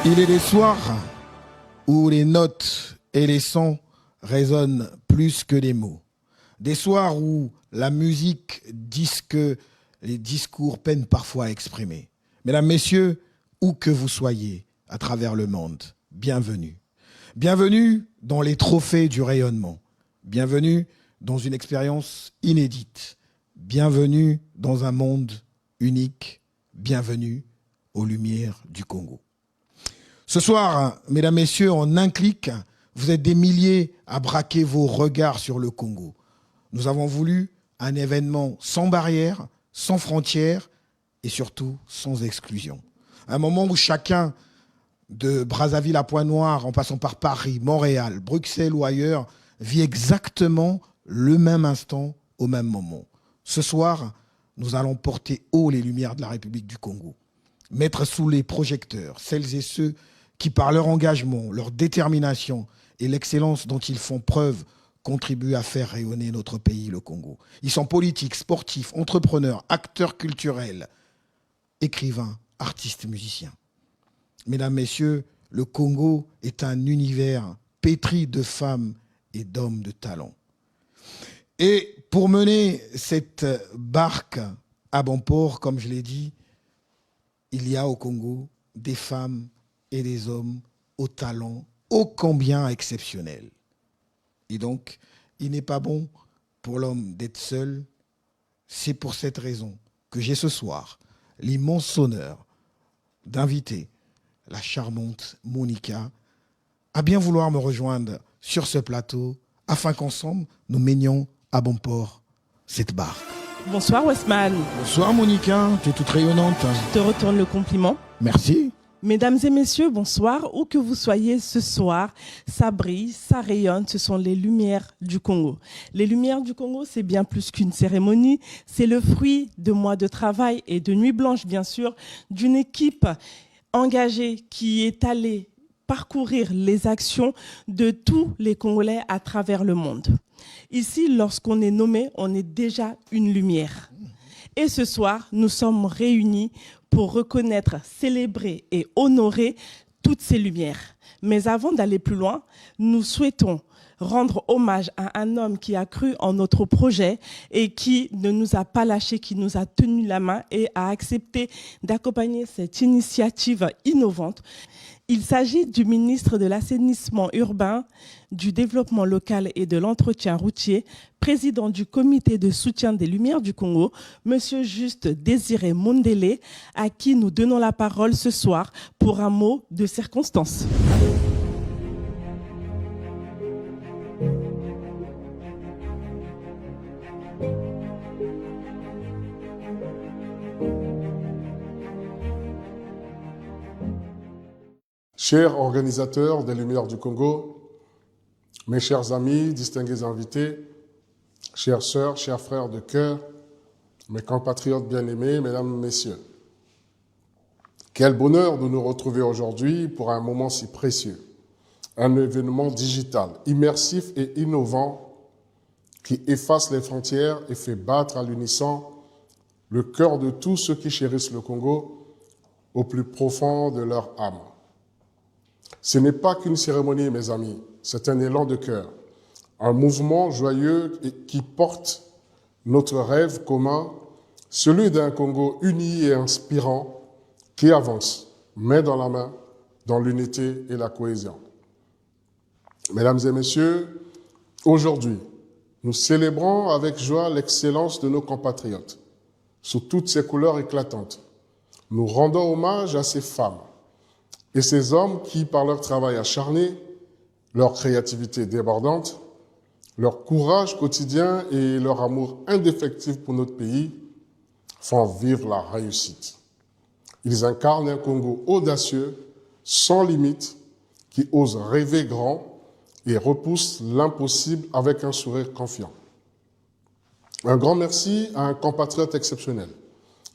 Il est des soirs où les notes et les sons résonnent plus que les mots. Des soirs où la musique dit ce que les discours peinent parfois à exprimer. Mesdames, messieurs, où que vous soyez à travers le monde, bienvenue. Bienvenue dans les trophées du rayonnement. Bienvenue dans une expérience inédite. Bienvenue dans un monde unique. Bienvenue aux Lumières du Congo. Ce soir, mesdames, messieurs, en un clic, vous êtes des milliers à braquer vos regards sur le Congo. Nous avons voulu un événement sans barrières, sans frontières et surtout sans exclusion. Un moment où chacun, de Brazzaville à Pointe-Noire, en passant par Paris, Montréal, Bruxelles ou ailleurs, vit exactement le même instant au même moment. Ce soir, nous allons porter haut les lumières de la République du Congo, mettre sous les projecteurs celles et ceux qui, par leur engagement, leur détermination et l'excellence dont ils font preuve, contribuent à faire rayonner notre pays, le Congo. Ils sont politiques, sportifs, entrepreneurs, acteurs culturels, écrivains, artistes, musiciens. Mesdames, messieurs, le Congo est un univers pétri de femmes et d'hommes de talent. Et pour mener cette barque à bon port, comme je l'ai dit, il y a au Congo des femmes et des hommes au talent ô combien exceptionnel. Et donc, il n'est pas bon pour l'homme d'être seul. C'est pour cette raison que j'ai ce soir l'immense honneur d'inviter la charmante Monica à bien vouloir me rejoindre sur ce plateau afin qu'ensemble, nous menions à bon port cette barque. Bonsoir Westman. Bonsoir Monica, tu es toute rayonnante. Je te retourne le compliment. Merci. Mesdames et messieurs, bonsoir. Où que vous soyez ce soir, ça brille, ça rayonne, ce sont les lumières du Congo. Les lumières du Congo, c'est bien plus qu'une cérémonie, c'est le fruit de mois de travail et de nuits blanches, bien sûr, d'une équipe engagée qui est allée parcourir les actions de tous les Congolais à travers le monde. Ici, lorsqu'on est nommé, on est déjà une lumière. Et ce soir, nous sommes réunis pour reconnaître, célébrer et honorer toutes ces lumières. Mais avant d'aller plus loin, nous souhaitons rendre hommage à un homme qui a cru en notre projet et qui ne nous a pas lâchés, qui nous a tenu la main et a accepté d'accompagner cette initiative innovante. Il s'agit du ministre de l'Assainissement urbain, du Développement local et de l'Entretien routier, président du Comité de soutien des Lumières du Congo, Monsieur Juste Désiré Mondélé, à qui nous donnons la parole ce soir pour un mot de circonstance. Chers organisateurs des Lumières du Congo, mes chers amis, distingués invités, chères sœurs, chers frères de cœur, mes compatriotes bien-aimés, mesdames, messieurs, quel bonheur de nous retrouver aujourd'hui pour un moment si précieux, un événement digital, immersif et innovant qui efface les frontières et fait battre à l'unisson le cœur de tous ceux qui chérissent le Congo au plus profond de leur âme. Ce n'est pas qu'une cérémonie, mes amis, c'est un élan de cœur, un mouvement joyeux qui porte notre rêve commun, celui d'un Congo uni et inspirant qui avance, main dans la main, dans l'unité et la cohésion. Mesdames et messieurs, aujourd'hui, nous célébrons avec joie l'excellence de nos compatriotes, sous toutes ses couleurs éclatantes. Nous rendons hommage à ces femmes et ces hommes qui, par leur travail acharné, leur créativité débordante, leur courage quotidien et leur amour indéfectible pour notre pays, font vivre la réussite. Ils incarnent un Congo audacieux, sans limite, qui ose rêver grand et repousse l'impossible avec un sourire confiant. Un grand merci à un compatriote exceptionnel,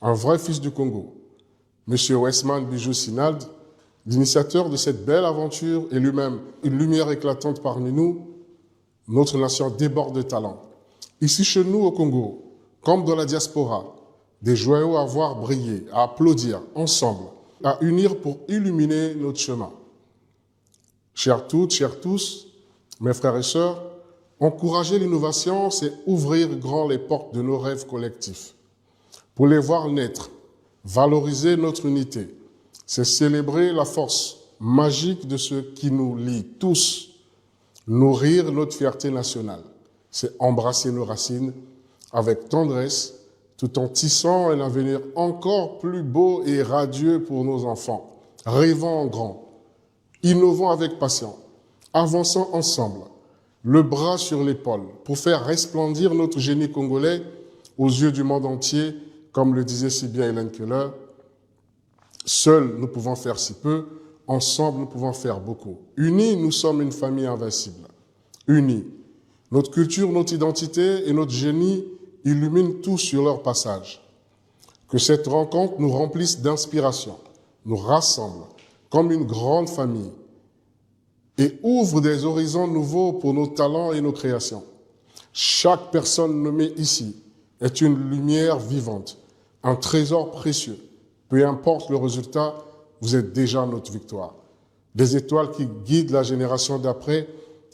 un vrai fils du Congo, M. Westman Bijou Sinald, l'initiateur de cette belle aventure et lui-même une lumière éclatante parmi nous. Notre nation déborde de talent. Ici chez nous au Congo, comme dans la diaspora, des joyaux à voir briller, à applaudir ensemble, à unir pour illuminer notre chemin. Chers toutes, chers tous, mes frères et sœurs, encourager l'innovation, c'est ouvrir grand les portes de nos rêves collectifs. Pour les voir naître, valoriser notre unité, c'est célébrer la force magique de ce qui nous lie tous, nourrir notre fierté nationale, c'est embrasser nos racines avec tendresse, tout en tissant un avenir encore plus beau et radieux pour nos enfants. Rêvons en grand, innovons avec passion, avançons ensemble, le bras sur l'épaule, pour faire resplendir notre génie congolais aux yeux du monde entier, comme le disait si bien Hélène Keller. Seuls, nous pouvons faire si peu, ensemble, nous pouvons faire beaucoup. Unis, nous sommes une famille invincible. Unis, notre culture, notre identité et notre génie illuminent tout sur leur passage. Que cette rencontre nous remplisse d'inspiration, nous rassemble comme une grande famille et ouvre des horizons nouveaux pour nos talents et nos créations. Chaque personne nommée ici est une lumière vivante, un trésor précieux. Peu importe le résultat, vous êtes déjà notre victoire. Des étoiles qui guident la génération d'après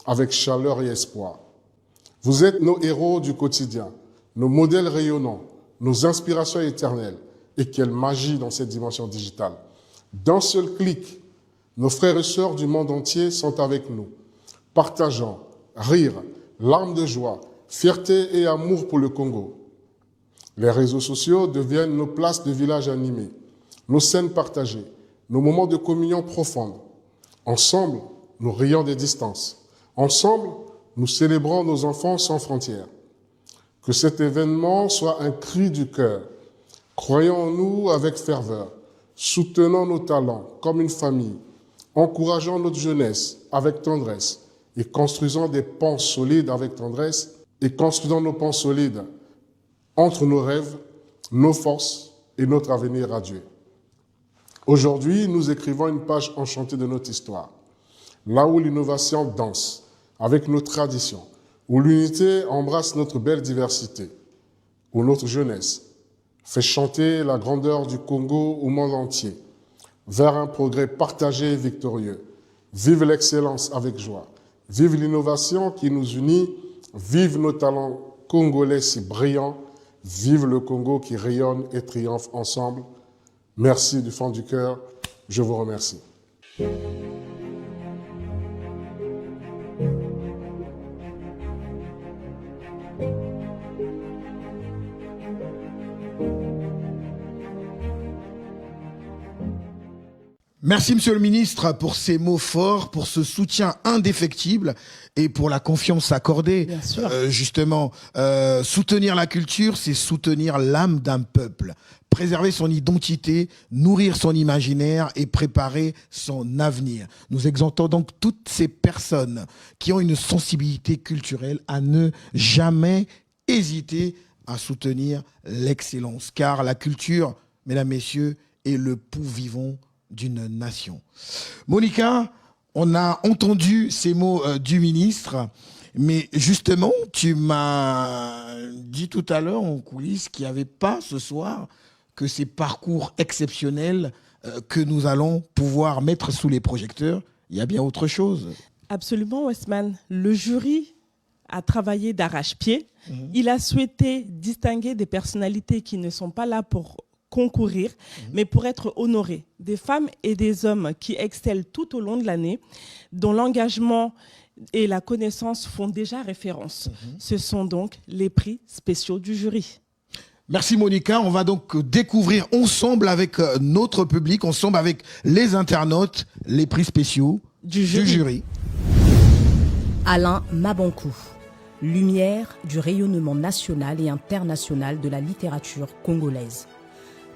avec chaleur et espoir. Vous êtes nos héros du quotidien, nos modèles rayonnants, nos inspirations éternelles. Et quelle magie dans cette dimension digitale. D'un seul clic, nos frères et sœurs du monde entier sont avec nous, partageant rire, larmes de joie, fierté et amour pour le Congo. Les réseaux sociaux deviennent nos places de village animés, nos scènes partagées, nos moments de communion profonde. Ensemble, nous rions des distances. Ensemble, nous célébrons nos enfants sans frontières. Que cet événement soit un cri du cœur. Croyons en nous avec ferveur. Soutenons nos talents comme une famille. Encourageons notre jeunesse avec tendresse et construisons des ponts solides avec tendresse et construisons nos ponts solides entre nos rêves, nos forces et notre avenir radieux. Aujourd'hui, nous écrivons une page enchantée de notre histoire, là où l'innovation danse avec nos traditions, où l'unité embrasse notre belle diversité, où notre jeunesse fait chanter la grandeur du Congo au monde entier, vers un progrès partagé et victorieux. Vive l'excellence avec joie, vive l'innovation qui nous unit, vive nos talents congolais si brillants, vive le Congo qui rayonne et triomphe ensemble. Merci du fond du cœur, je vous remercie. Merci, Monsieur le Ministre, pour ces mots forts, pour ce soutien indéfectible et pour la confiance accordée. Bien sûr. Justement, soutenir la culture, c'est soutenir l'âme d'un peuple. Préserver son identité, nourrir son imaginaire et préparer son avenir. Nous exhortons donc toutes ces personnes qui ont une sensibilité culturelle à ne jamais hésiter à soutenir l'excellence. Car la culture, mesdames, messieurs, est le pouls vivant d'une nation. Monica, on a entendu ces mots du ministre, mais justement, tu m'as dit tout à l'heure en coulisses qu'il n'y avait pas ce soir que ces parcours exceptionnels que nous allons pouvoir mettre sous les projecteurs. Il y a bien autre chose. Absolument, Westman. Le jury a travaillé d'arrache-pied. Il a souhaité distinguer des personnalités qui ne sont pas là pour concourir, mais pour être honorés. Des femmes et des hommes qui excellent tout au long de l'année, dont l'engagement et la connaissance font déjà référence. Ce sont donc les prix spéciaux du jury. Merci Monica, on va donc découvrir ensemble avec notre public, ensemble avec les internautes, les prix spéciaux du jury. Alain Mabankou, lumière du rayonnement national et international de la littérature congolaise,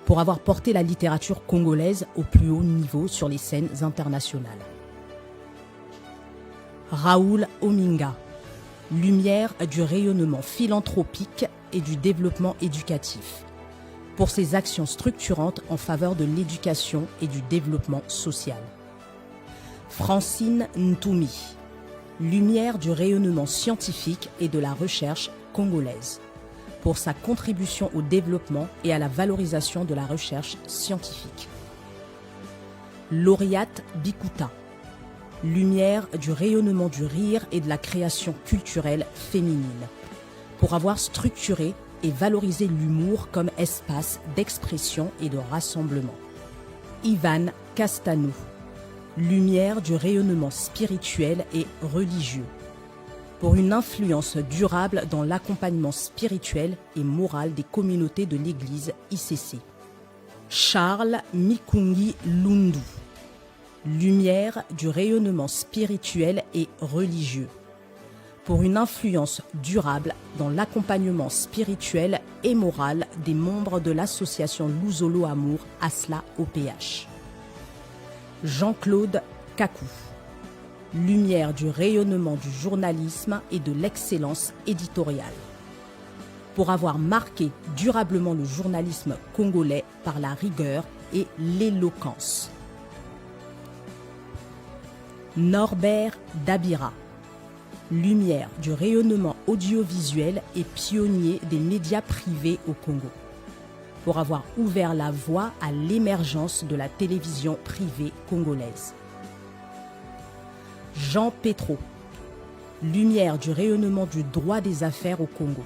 pour avoir porté la littérature congolaise au plus haut niveau sur les scènes internationales. Raoul Ominga, lumière du rayonnement philanthropique et du développement éducatif, pour ses actions structurantes en faveur de l'éducation et du développement social. Francine Ntoumi, lumière du rayonnement scientifique et de la recherche congolaise, pour sa contribution au développement et à la valorisation de la recherche scientifique. Lauriate Bikuta, lumière du rayonnement du rire et de la création culturelle féminine, pour avoir structuré et valorisé l'humour comme espace d'expression et de rassemblement. Ivan Castanou, lumière du rayonnement spirituel et religieux, pour une influence durable dans l'accompagnement spirituel et moral des communautés de l'Église ICC. Charles Mikungi Lundu, lumière du rayonnement spirituel et religieux, pour une influence durable dans l'accompagnement spirituel et moral des membres de l'association Luzolo Amour Asla OPH. Jean-Claude Kakou, lumière du rayonnement du journalisme et de l'excellence éditoriale, pour avoir marqué durablement le journalisme congolais par la rigueur et l'éloquence. Norbert Dabira, lumière du rayonnement audiovisuel et pionnier des médias privés au Congo, pour avoir ouvert la voie à l'émergence de la télévision privée congolaise. Jean Pétro, lumière du rayonnement du droit des affaires au Congo,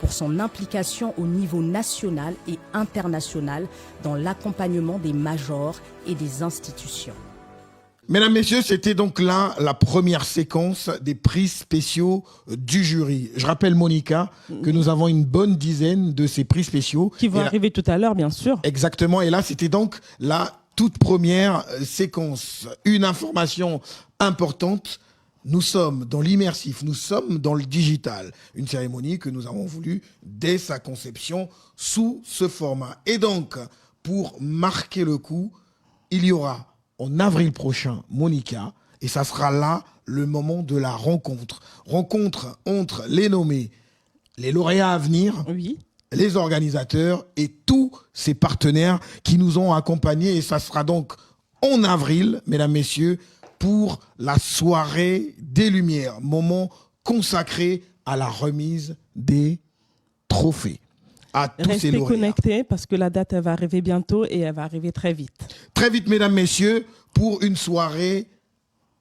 pour son implication au niveau national et international dans l'accompagnement des majors et des institutions. Mesdames, Messieurs, c'était donc là la première séquence des prix spéciaux du jury. Je rappelle, Monica, que nous avons une bonne dizaine de ces prix spéciaux. Qui vont arriver tout à l'heure, bien sûr. Exactement. Et là, c'était donc la toute première séquence. Une information importante. Nous sommes dans l'immersif, nous sommes dans le digital. Une cérémonie que nous avons voulu dès sa conception sous ce format. Et donc, pour marquer le coup, il y aura en avril prochain, Monica, et ça sera là le moment de la rencontre. Rencontre entre les nommés, les lauréats à venir, oui, les organisateurs et tous ces partenaires qui nous ont accompagnés. Et ça sera donc en avril, mesdames, messieurs, pour la soirée des Lumières, moment consacré à la remise des trophées. À tous ces Restez lauréats. connectés parce que la date elle va arriver bientôt et elle va arriver très vite. Très vite, mesdames, messieurs, pour une soirée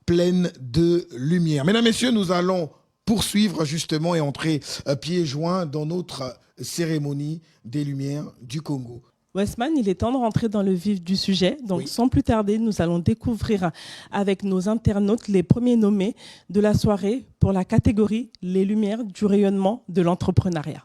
pleine de lumière. Mesdames, messieurs, nous allons poursuivre justement et entrer pieds joints dans notre cérémonie des Lumières du Congo. Westman, il est temps de rentrer dans le vif du sujet. Donc, Oui. sans plus tarder, nous allons découvrir avec nos internautes les premiers nommés de la soirée pour la catégorie Les Lumières du rayonnement de l'entrepreneuriat.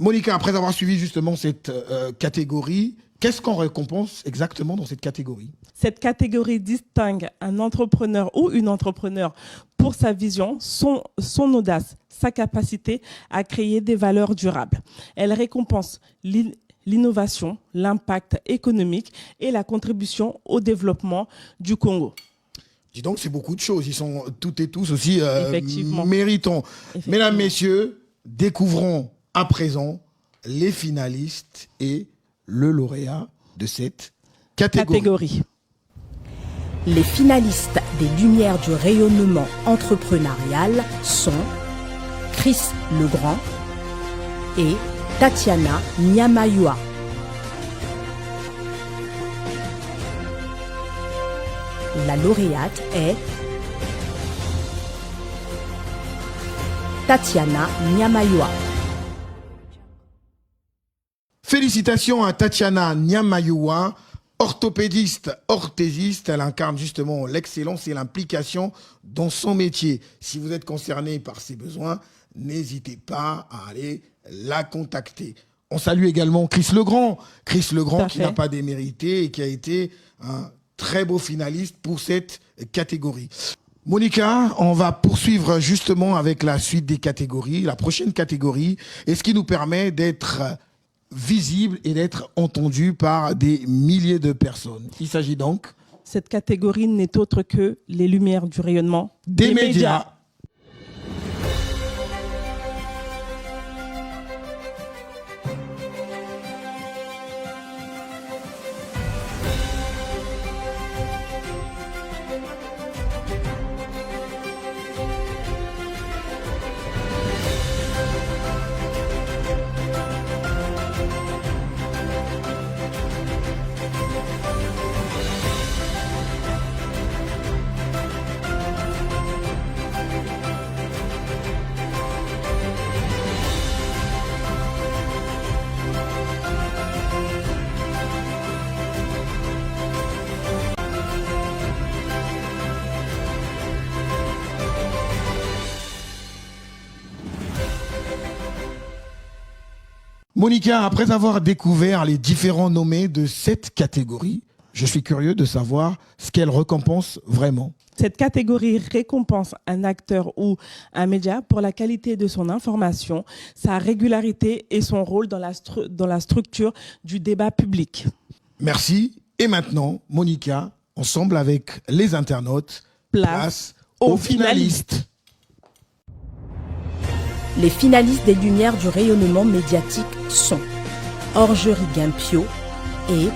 Monica, après avoir suivi justement cette catégorie, qu'est-ce qu'on récompense exactement dans cette catégorie? Cette catégorie distingue un entrepreneur ou une entrepreneur pour sa vision, son audace, sa capacité à créer des valeurs durables. Elle récompense l'innovation, l'impact économique et la contribution au développement du Congo. Dis donc, c'est beaucoup de choses. Ils sont toutes et tous aussi Effectivement. méritants. Effectivement. Mesdames, messieurs, découvrons à présent les finalistes et le lauréat de cette catégorie. Les finalistes des Lumières du rayonnement entrepreneurial sont Chris Legrand et Tatiana Nyamayua. La lauréate est Tatiana Nyamayua. Félicitations à Tatiana Nyamayua, orthésiste. Elle incarne justement l'excellence et l'implication dans son métier. Si vous êtes concerné par ses besoins, n'hésitez pas à aller la contacter. On salue également Chris Legrand. Chris Legrand qui n'a pas démérité et qui a été un très beau finaliste pour cette catégorie. Monica, on va poursuivre justement avec la suite des catégories, la prochaine catégorie, et ce qui nous permet d'être visible et d'être entendu par des milliers de personnes. Il s'agit donc... Cette catégorie n'est autre que les lumières du rayonnement des médias. Monica, après avoir découvert les différents nommés de cette catégorie, je suis curieux de savoir ce qu'elle récompense vraiment. Cette catégorie récompense un acteur ou un média pour la qualité de son information, sa régularité et son rôle dans la structure du débat public. Merci. Et maintenant, Monica, ensemble avec les internautes, place aux finalistes. Les finalistes des Lumières du rayonnement médiatique sont Orgerie Guimpio et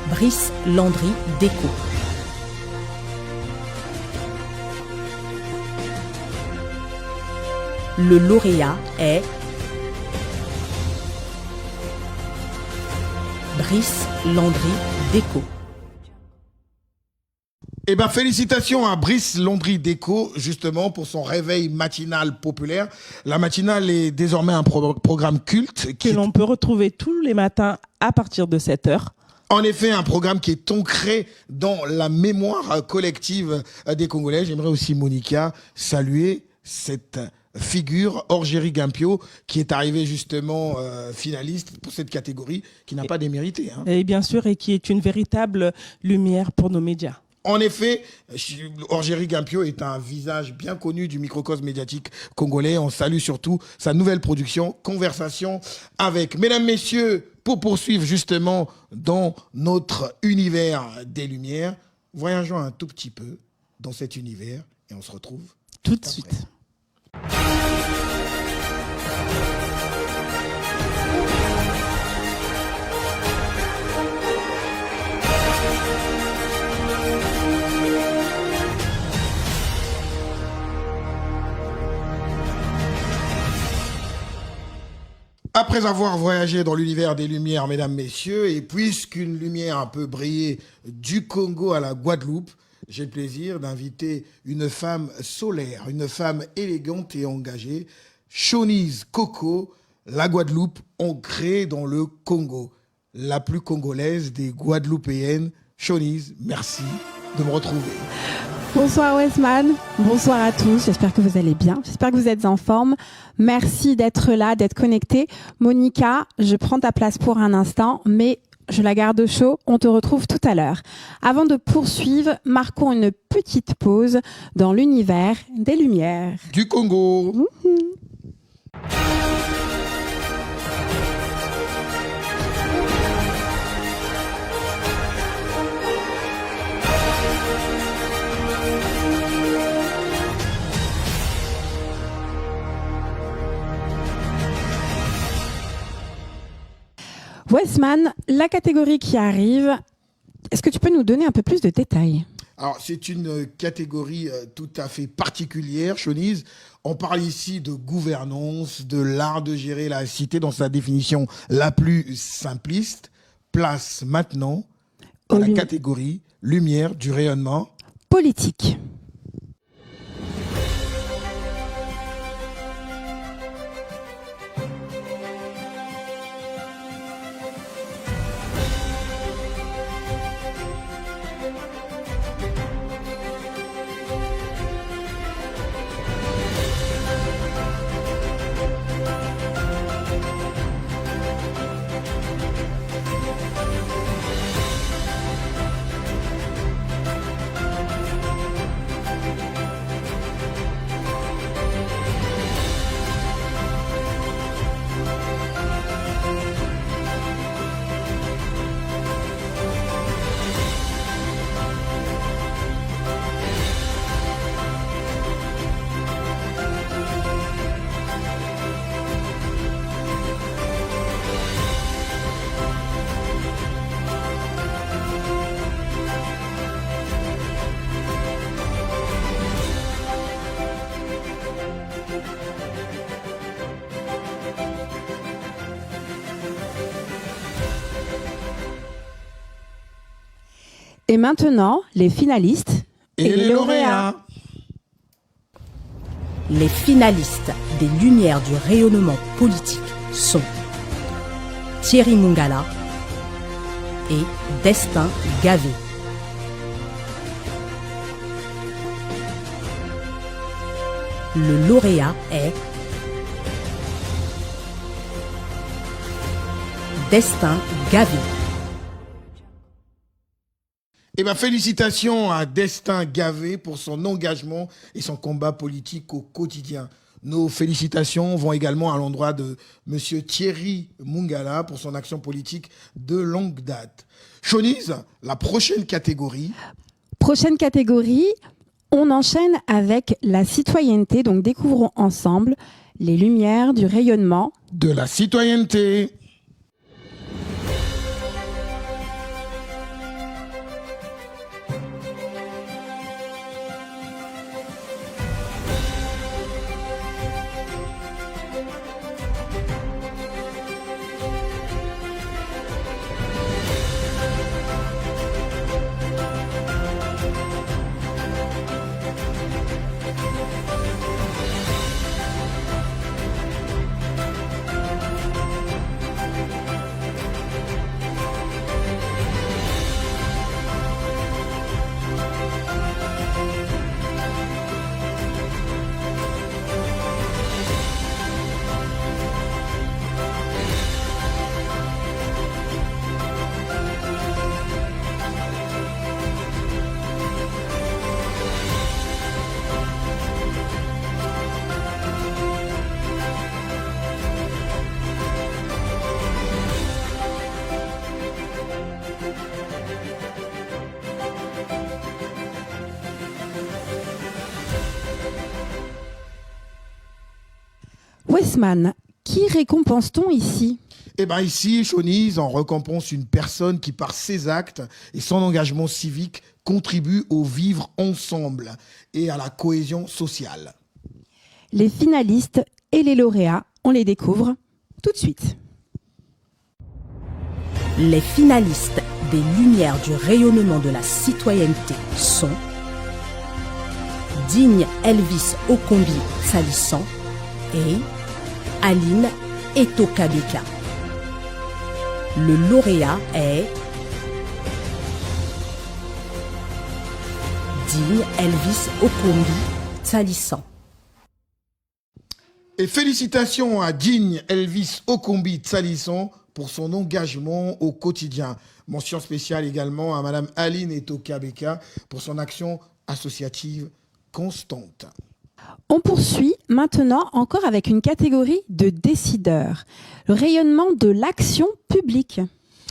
Brice Landry Déco. Le lauréat est Brice Landry Déco. Eh ben, félicitations à Brice Landry Déco, justement, pour son réveil matinal populaire. La matinale est désormais un programme culte. Que l'on peut retrouver tous les matins à partir de 7h. En effet, un programme qui est ancré dans la mémoire collective des Congolais. J'aimerais aussi, Monica, saluer cette figure, Orgerie Guimpio, qui est arrivée justement finaliste pour cette catégorie, qui n'a pas démérité. Hein. Et bien sûr, et qui est une véritable lumière pour nos médias. En effet, Orgerie Guimpio est un visage bien connu du microcosme médiatique congolais. On salue surtout sa nouvelle production, Conversation avec. Mesdames, messieurs, pour poursuivre justement dans notre univers des Lumières, voyageons un tout petit peu dans cet univers et on se retrouve tout de suite. Après avoir voyagé dans l'univers des Lumières, mesdames, messieurs, et puisqu'une lumière peut briller du Congo à la Guadeloupe, j'ai le plaisir d'inviter une femme solaire, une femme élégante et engagée, Shonize Coco, la Guadeloupe ancrée dans le Congo, la plus congolaise des Guadeloupéennes. Shonize, merci de me retrouver. Bonsoir Westman, bonsoir à tous, j'espère que vous allez bien, j'espère que vous êtes en forme. Merci d'être là, d'être connecté. Monica, je prends ta place pour un instant, mais je la garde au chaud, on te retrouve tout à l'heure. Avant de poursuivre, marquons une petite pause dans l'univers des Lumières. Du Congo. Westman, la catégorie qui arrive, est-ce que tu peux nous donner un peu plus de détails ? Alors, c'est une catégorie tout à fait particulière, Chonise. On parle ici de gouvernance, de l'art de gérer la cité dans sa définition la plus simpliste. Place maintenant à la catégorie lumière du rayonnement politique. Et maintenant, les finalistes et les lauréats. Les finalistes des Lumières du rayonnement politique sont Thierry Mungala et Destin Gavé. Le lauréat est Destin Gavé. Eh bien, félicitations à Destin Gavé pour son engagement et son combat politique au quotidien. Nos félicitations vont également à l'endroit de M. Thierry Mungala pour son action politique de longue date. Chonise, la prochaine catégorie. Prochaine catégorie, on enchaîne avec la citoyenneté. Donc, découvrons ensemble les lumières du rayonnement de la citoyenneté. Westman, qui récompense-t-on ici ? Eh bien ici, Chonise, on récompense une personne qui, par ses actes et son engagement civique, contribue au vivre ensemble et à la cohésion sociale. Les finalistes et les lauréats, on les découvre tout de suite. Les finalistes des Lumières du rayonnement de la citoyenneté sont Digne Elvis Okombi Salissan et Aline Etokabeka. Le lauréat est digne Elvis Okombi Tsalissan. Et félicitations à Digne Elvis Okombi Tsalisson pour son engagement au quotidien. Mention spéciale également à Madame Aline Etokabeka pour son action associative constante. On poursuit maintenant encore avec une catégorie de décideurs, le rayonnement de l'action publique.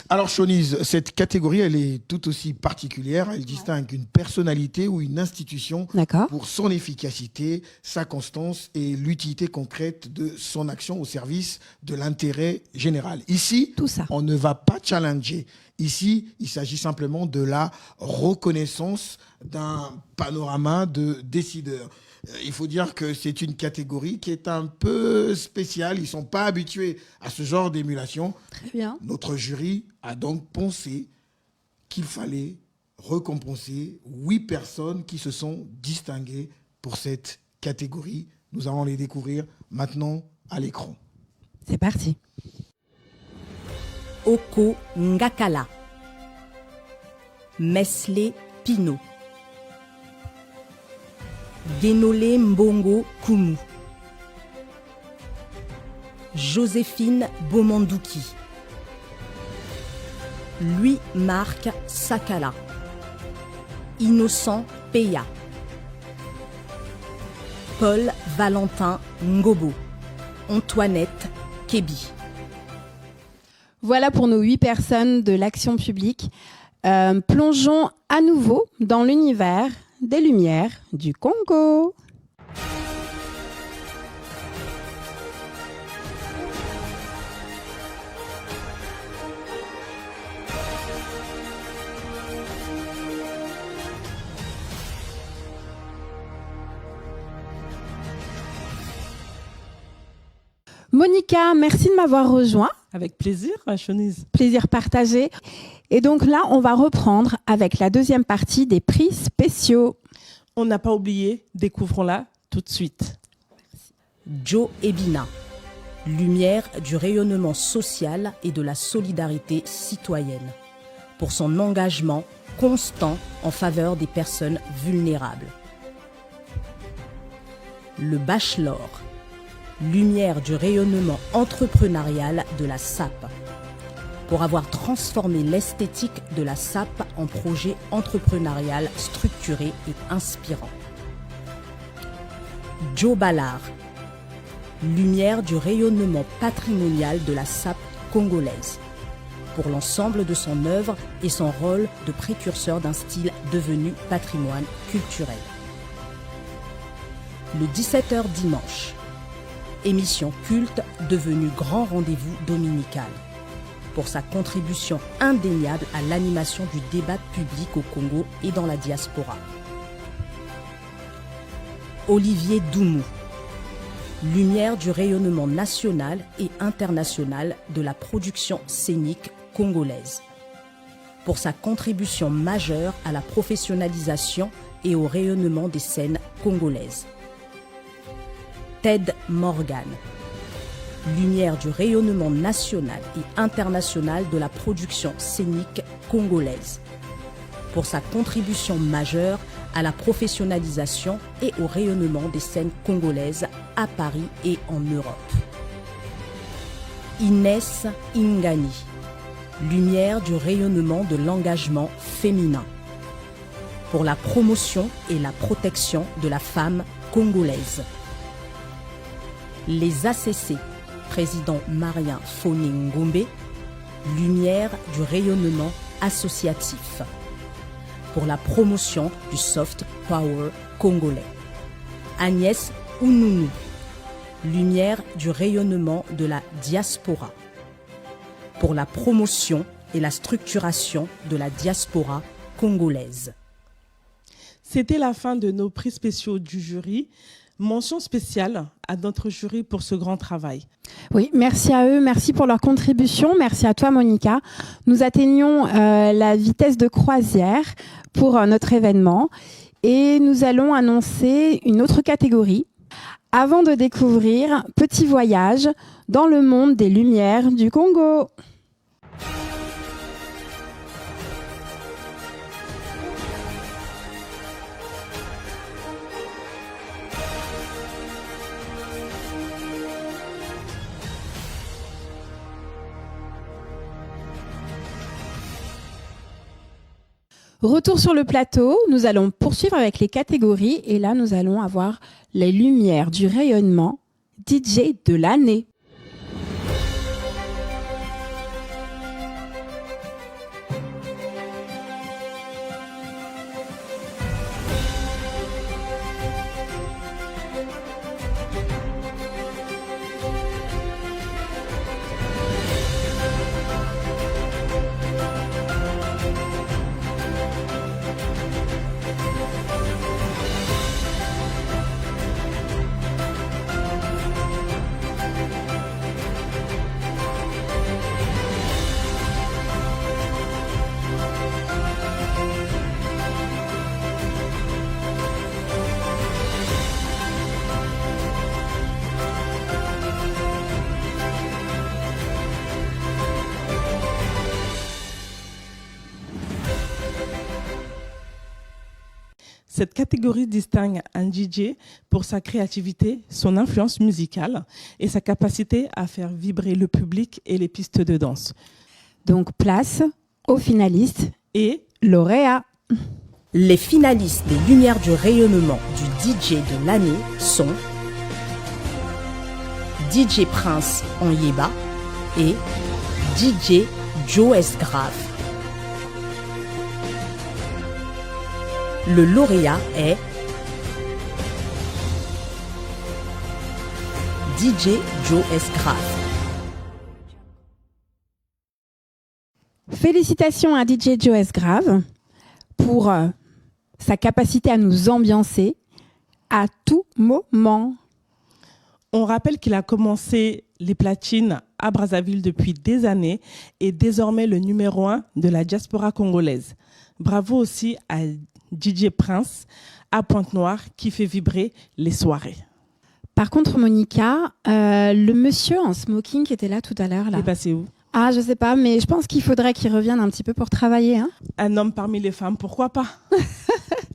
Alors Chonise, cette catégorie, elle est tout aussi particulière. Elle distingue une personnalité ou une institution pour son efficacité, sa constance et l'utilité concrète de son action au service de l'intérêt général. Ici, on ne va pas challenger. Ici, il s'agit simplement de la reconnaissance d'un panorama de décideurs. Il faut dire que c'est une catégorie qui est un peu spéciale. Ils ne sont pas habitués à ce genre d'émulation. Très bien. Notre jury a donc pensé qu'il fallait récompenser 8 personnes qui se sont distinguées pour cette catégorie. Nous allons les découvrir maintenant à l'écran. C'est parti. Oko Ngakala, Mesley Pino, Genole Mbongo Kumu, Joséphine Bomandouki, Louis-Marc Sakala, Innocent Peya, Paul Valentin Ngobo, Antoinette Kébi. Voilà pour nos 8 personnes de l'action publique. Plongeons à nouveau dans l'univers des Lumières du Congo. Monica, merci de m'avoir rejoint. Avec plaisir, Chonise. Plaisir partagé. Et donc là, on va reprendre avec la deuxième partie des prix spéciaux. On n'a pas oublié, découvrons-la tout de suite. Joe Ebina, lumière du rayonnement social et de la solidarité citoyenne, pour son engagement constant en faveur des personnes vulnérables. Le Bachelor, lumière du rayonnement entrepreneurial de la SAP, pour avoir transformé l'esthétique de la SAP en projet entrepreneurial structuré et inspirant. Joe Ballard, lumière du rayonnement patrimonial de la SAP congolaise, pour l'ensemble de son œuvre et son rôle de précurseur d'un style devenu patrimoine culturel. Le 17h dimanche, émission culte devenue grand rendez-vous dominical, pour sa contribution indéniable à l'animation du débat public au Congo et dans la diaspora. Olivier Doumou, lumière du rayonnement national et international de la production scénique congolaise, pour sa contribution majeure à la professionnalisation et au rayonnement des scènes congolaises. Ted Morgan, lumière du rayonnement national et international de la production scénique congolaise, pour sa contribution majeure à la professionnalisation et au rayonnement des scènes congolaises à Paris et en Europe. Inès Ingani, lumière du rayonnement de l'engagement féminin, pour la promotion et la protection de la femme congolaise. Les ACC, président Marien Foni Ngombe, lumière du rayonnement associatif, pour la promotion du soft power congolais. Agnès Ounounu, lumière du rayonnement de la diaspora, pour la promotion et la structuration de la diaspora congolaise. C'était la fin de nos prix spéciaux du jury. Mention spéciale à notre jury pour ce grand travail. Oui, merci à eux, merci pour leur contribution, merci à toi Monica. Nous atteignons la vitesse de croisière pour notre événement et nous allons annoncer une autre catégorie avant de découvrir Petit voyage dans le monde des Lumières du Congo. Retour sur le plateau, nous allons poursuivre avec les catégories et là nous allons avoir les lumières du rayonnement DJ de l'année. Cette catégorie distingue un DJ pour sa créativité, son influence musicale et sa capacité à faire vibrer le public et les pistes de danse. Donc place aux finalistes Et lauréats. Les finalistes des Lumières du rayonnement du DJ de l'année sont DJ Prince Onyeba et DJ Joe S. Grave. Le lauréat est DJ Joe S. Grave. Félicitations à DJ Joe S. Grave pour sa capacité à nous ambiancer à tout moment. on rappelle qu'il a commencé les platines à Brazzaville depuis des années et désormais le numéro 1 de la diaspora congolaise. Bravo aussi à DJ Prince à Pointe-Noire qui fait vibrer les soirées. Par contre, Monica, le monsieur en smoking qui était là tout à l'heure, Il là. est passé où? Ah, je sais pas, mais je pense qu'il faudrait qu'il revienne un petit peu pour travailler. Hein. Un homme parmi les femmes, pourquoi pas?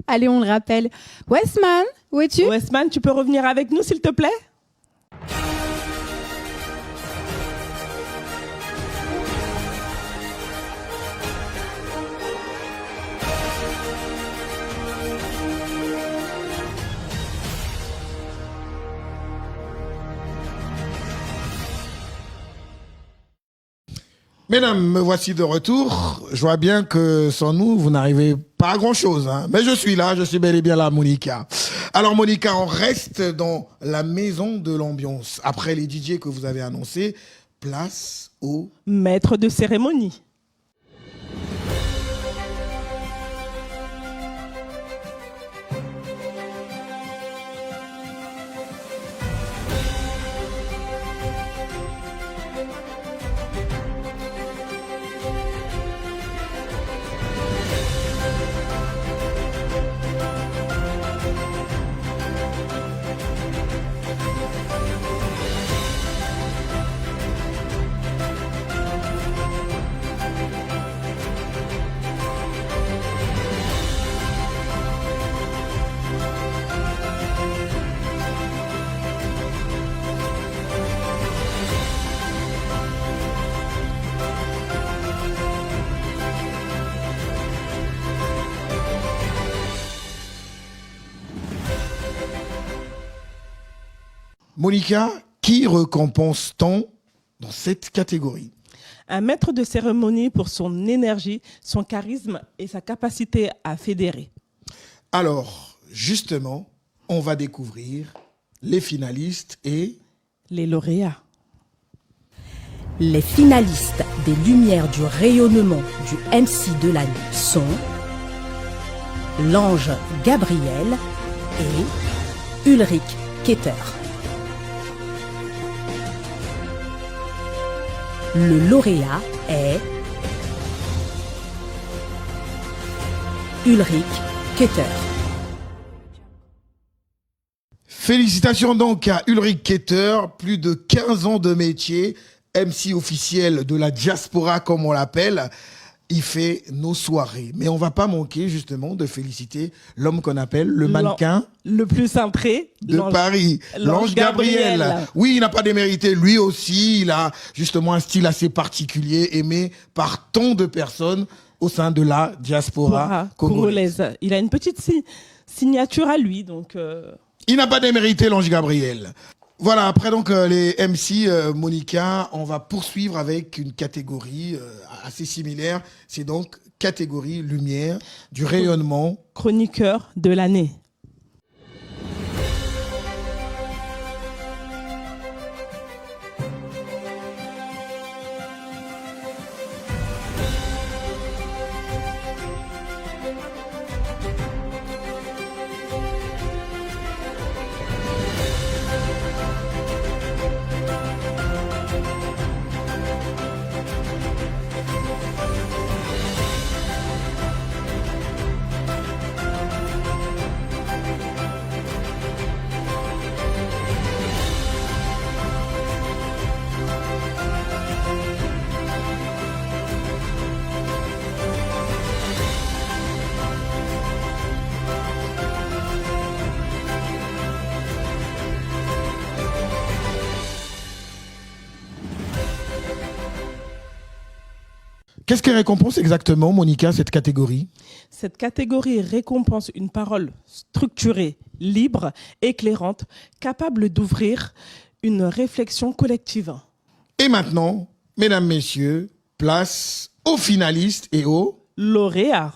Allez, on le rappelle. Westman, où es-tu? Westman, tu peux revenir avec nous, s'il te plaît? Mesdames, me voici de retour. Je vois bien que sans nous, vous n'arrivez pas à grand-chose. Hein. Mais je suis là, je suis bel et bien là, Monica. Alors Monica, on reste dans la maison de l'ambiance. Après les DJ que vous avez annoncés, place au... Maître de cérémonie. Monica, qui récompense-t-on dans cette catégorie? Un maître de cérémonie pour son énergie, son charisme et sa capacité à fédérer. Alors, justement, on va découvrir les finalistes et... Les lauréats. Les finalistes des Lumières du rayonnement du MC de l'année sont l'Ange Gabriel et Ulrich Keter. Le lauréat est Ulrich Keter. Félicitations donc à Ulrich Keter, plus de 15 ans de métier, MC officiel de la diaspora comme on l'appelle. Il fait nos soirées. Mais on va pas manquer justement de féliciter l'homme qu'on appelle le mannequin Le plus cintré de Paris, l'Ange Gabriel. Oui, il n'a pas démérité. Lui aussi, il a justement un style assez particulier, aimé par tant de personnes. au sein de la diaspora congolaise. Il a une petite signature à lui, donc. Il n'a pas démérité, l'Ange Gabriel. Voilà, après donc les MC, Monica, on va poursuivre avec une catégorie assez similaire. C'est donc catégorie lumière, du rayonnement. Chroniqueur de l'année. Qu'est-ce qu'elle récompense exactement, Monica, cette catégorie? Cette catégorie récompense une parole structurée, libre, éclairante, capable d'ouvrir une réflexion collective. Et maintenant, mesdames, messieurs, place aux finalistes et aux lauréats.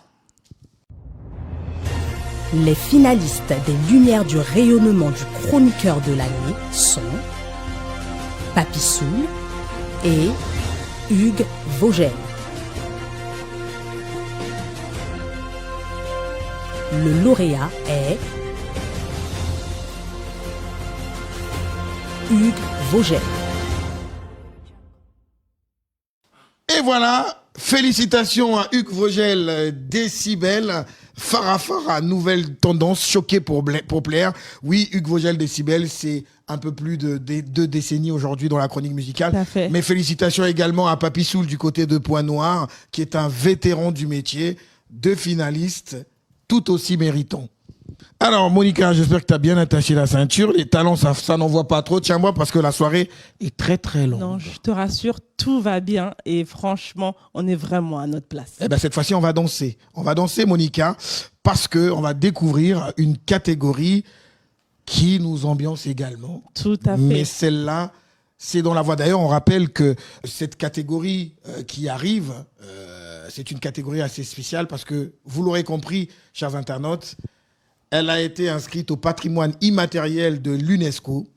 Les finalistes des Lumières du rayonnement du chroniqueur de l'année sont Papi Soul et Hugues Vogel. Le lauréat est Hugues Vogel. Et voilà, félicitations à Hugues Vogel, Décibel, Farafara, nouvelle tendance, choqué pour plaire. Oui, Hugues Vogel, Décibel, c'est un peu plus de 2 décennies aujourd'hui dans la chronique musicale. Tout à fait. Mais félicitations également à Papi Soul du côté de Point Noir, qui est un vétéran du métier, 2 finalistes, tout aussi méritants. Alors, Monica, j'espère que tu as bien attaché la ceinture. Les talents, ça n'envoie pas trop. Tiens-moi, parce que la soirée est très, très longue. Non, je te rassure, tout va bien et franchement, on est vraiment à notre place. Eh ben, cette fois-ci, on va danser. On va danser, Monica, parce qu'on va découvrir une catégorie qui nous ambiance également. Tout à fait. Mais celle-là, c'est dans la voie. D'ailleurs, on rappelle que cette catégorie qui arrive, c'est une catégorie assez spéciale parce que, vous l'aurez compris, chers internautes, elle a été inscrite au patrimoine immatériel de l'UNESCO.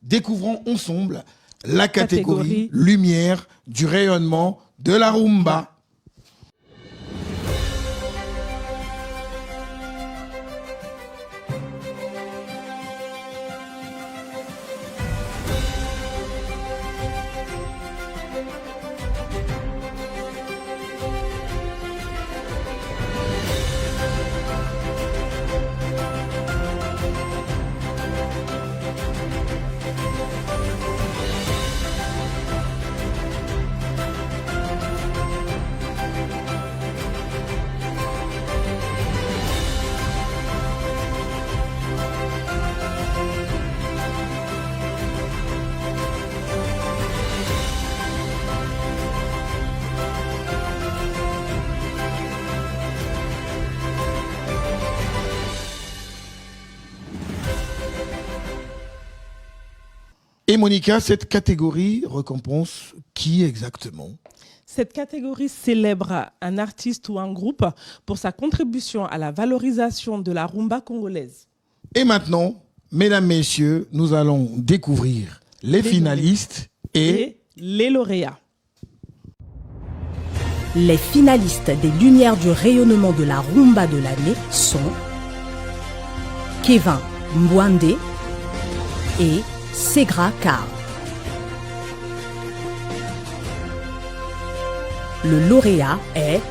Découvrons ensemble la catégorie Lumière du rayonnement de la rumba. Et Monica, cette catégorie récompense qui exactement? Cette catégorie célèbre un artiste ou un groupe pour sa contribution à la valorisation de la rumba congolaise. Et maintenant, mesdames, messieurs, nous allons découvrir les finalistes et les lauréats. Les finalistes des Lumières du rayonnement de la rumba de l'année sont Kevin Mbwande et Segra Karl. Le lauréat est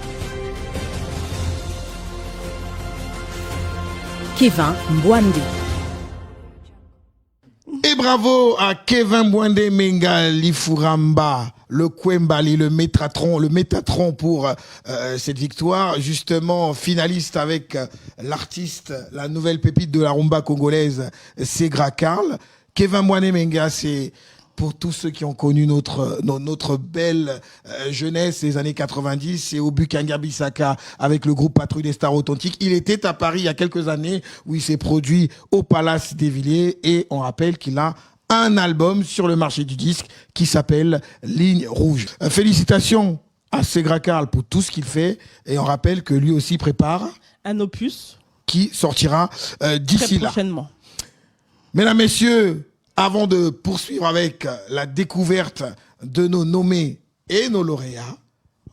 Kevin Mbwande. Et bravo à Kevin Mbwande Menga Lifuramba, le Kwembali, le Métatron pour cette victoire. Justement, finaliste avec l'artiste, la nouvelle pépite de la rumba congolaise, Segra Karl. Kevin Mbwande Menga, c'est pour tous ceux qui ont connu notre belle jeunesse des années 90, c'est au Bukanga Bissaka avec le groupe Patrouille des Stars Authentiques. Il était à Paris il y a quelques années où il s'est produit au Palace des Villiers et on rappelle qu'il a un album sur le marché du disque qui s'appelle Ligne Rouge. Félicitations à Segra Karl pour tout ce qu'il fait et on rappelle que lui aussi prépare un opus qui sortira d'ici très là. prochainement. Mesdames, Messieurs, avant de poursuivre avec la découverte de nos nommés et nos lauréats,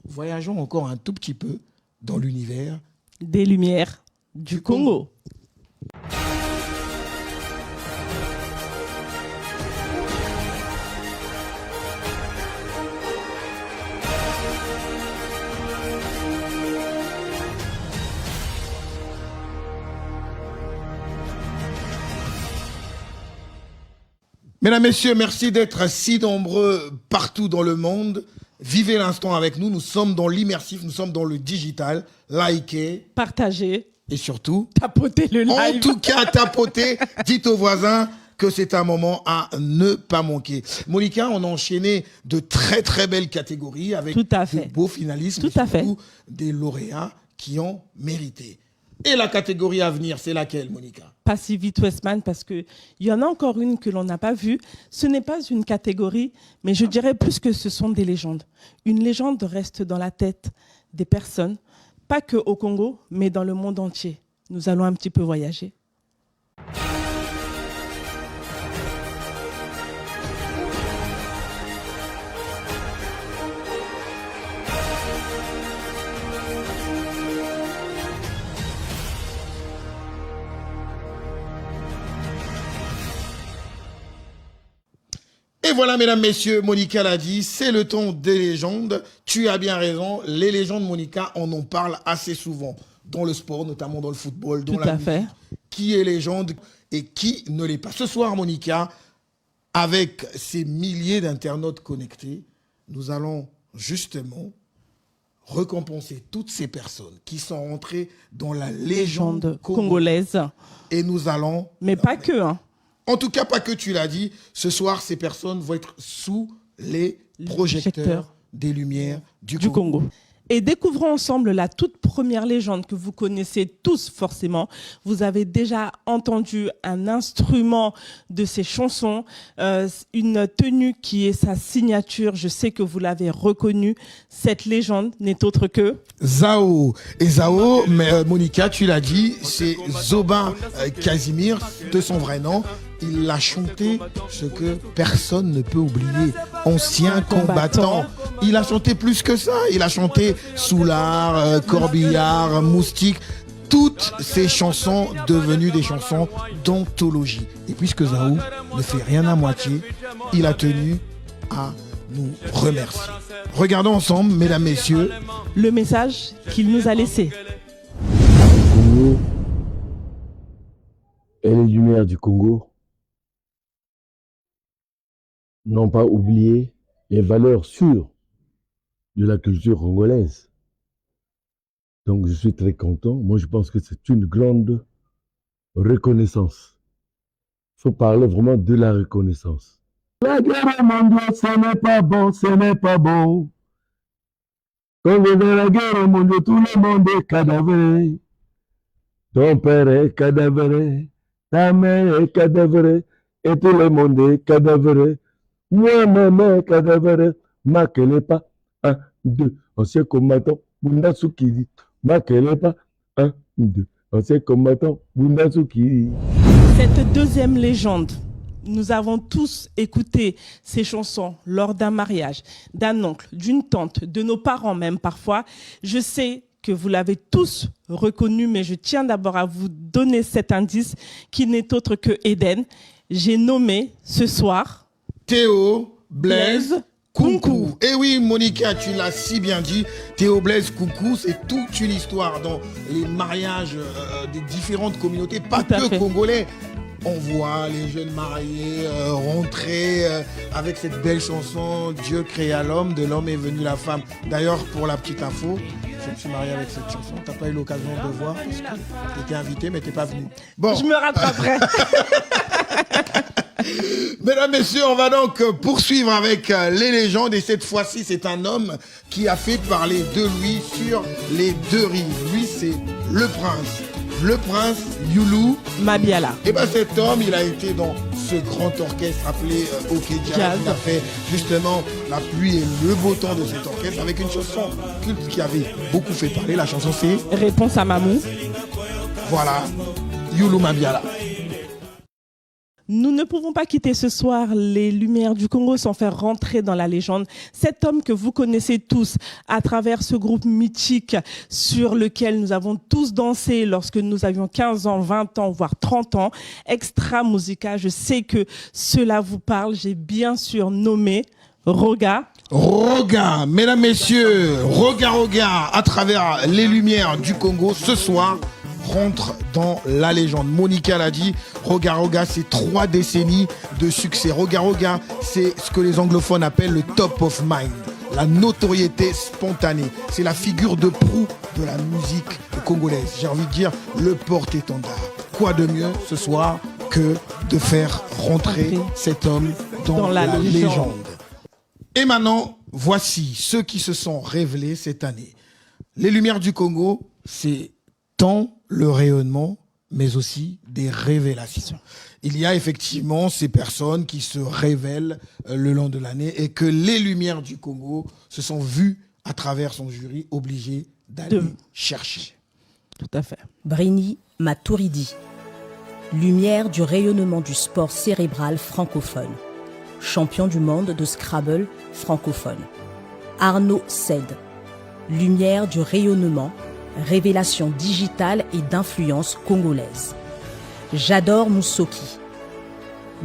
voyageons encore un tout petit peu dans l'univers Des Lumières du Congo. Mesdames, Messieurs, merci d'être si nombreux partout dans le monde. Vivez l'instant avec nous. Nous sommes dans l'immersif, nous sommes dans le digital. Likez Partagez, et surtout, tapotez le en live. tout cas, tapotez. Dites aux voisins que c'est un moment à ne pas manquer. Monica, on a enchaîné de très très belles catégories avec Tout à fait. de beaux finalistes, Tout mais à fait. surtout des lauréats qui ont mérité. Et la catégorie à venir, c'est laquelle, Monica? Passivit Westman, parce qu'il y en a encore une que l'on n'a pas vue. Ce n'est pas une catégorie, mais je dirais plus que ce sont des légendes. Une légende reste dans la tête des personnes, pas que au Congo, mais dans le monde entier. Nous allons un petit peu voyager. Et voilà, mesdames, messieurs, Monica l'a dit, c'est le temps des légendes. Tu as bien raison, les légendes, Monica, on en parle assez souvent. Dans le sport, notamment dans le football, dans Tout la à musique. fait. Qui est légende et qui ne l'est pas. Ce soir, Monica, avec ces milliers d'internautes connectés, nous allons justement récompenser toutes ces personnes qui sont rentrées dans la légende Légende congolaise. congolaise. Et nous allons... Mais pas que, hein. En tout cas, pas que tu l'as dit, ce soir, ces personnes vont être sous les projecteurs des Lumières du Congo. Et découvrons ensemble la toute première légende que vous connaissez tous forcément. Vous avez déjà entendu un instrument de ses chansons, une tenue qui est sa signature. Je sais que vous l'avez reconnu. Cette légende n'est autre que... Zao. Et Zao, mais, Monica, tu l'as dit, c'est Zoba Casimir, de son vrai nom. Il a chanté ce que personne ne peut oublier. Ancien combattant. Il a chanté plus que ça. Il a chanté Soulard, Corbillard, Moustique. Toutes ces chansons devenues des chansons d'anthologie. Et puisque Zao ne fait rien à moitié, il a tenu à nous remercier. Regardons ensemble, mesdames, messieurs, le message qu'il nous a laissé. Congo et les Lumières du Congo n'ont pas oublié les valeurs sûres de la culture congolaise. Donc je suis très content. Moi je pense que c'est une grande reconnaissance. Il faut parler vraiment de la reconnaissance. La guerre mondiale, ce n'est pas bon, ce n'est pas bon. Quand on est la guerre mondiale, tout le monde est cadavré. Ton père est cadavré, ta mère est cadavrée, et tout le monde est cadavré. Moi-même est cadavré, Makele pas, 1, 2, ancien combattant, Bunda Sukiri, Makele pas, 1, 2, ancien combattant, Bunda Sukiri. Cette deuxième légende, nous avons tous écouté ces chansons lors d'un mariage, d'un oncle, d'une tante, de nos parents même parfois. Je sais que vous l'avez tous reconnu, mais je tiens d'abord à vous donner cet indice qui n'est autre que Eden. J'ai nommé ce soir Théo Blaise Kunku. Kunku. Et oui, Monica, tu l'as si bien dit. Théo Blaise Kunku, c'est toute une histoire dans les mariages des différentes communautés, pas Tout à que fait. congolais. On voit les jeunes mariés rentrer avec cette belle chanson « Dieu créa l'homme, de l'homme est venue la femme ». D'ailleurs, pour la petite info, je me suis marié avec cette chanson. Tu n'as pas eu l'occasion de voir parce que tu étais invité, mais tu n'es pas venu. Bon, Je me rattraperai. Mesdames, messieurs, on va donc poursuivre avec les légendes. Et cette fois-ci, c'est un homme qui a fait parler de lui sur les deux rives. Lui, c'est le prince. Le prince Youlou Mabiala. Et bien cet homme, il a été dans ce grand orchestre appelé OK Jazz. Il a fait justement la pluie et le beau temps de cet orchestre avec une chanson culte qui avait beaucoup fait parler. La chanson c'est Réponse à Mamou. Voilà, Youlou Mabiala. Nous ne pouvons pas quitter ce soir les Lumières du Congo sans faire rentrer dans la légende cet homme que vous connaissez tous à travers ce groupe mythique sur lequel nous avons tous dansé lorsque nous avions 15 ans, 20 ans, voire 30 ans. Extra Musica, je sais que cela vous parle. J'ai bien sûr nommé Roga. Roga, mesdames, messieurs, Roga, à travers les Lumières du Congo, ce soir, rentre dans la légende. Monica l'a dit, Roga, c'est 3 décennies de succès. Roga, c'est ce que les anglophones appellent le top of mind, la notoriété spontanée. C'est la figure de proue de la musique congolaise. J'ai envie de dire le porte-étendard. Quoi de mieux ce soir que de faire rentrer cet homme dans la légende. Et maintenant, voici ceux qui se sont révélés cette année. Les Lumières du Congo, c'est tant le rayonnement, mais aussi des révélations. Il y a effectivement ces personnes qui se révèlent le long de l'année et que les Lumières du Congo se sont vues à travers son jury obligés d'aller chercher. Tout à fait. Brini Matouridi, lumière du rayonnement du sport cérébral francophone. Champion du monde de Scrabble francophone. Arnaud Sed, lumière du rayonnement, révélation digitale et d'influence congolaise. J'adore Moussoki,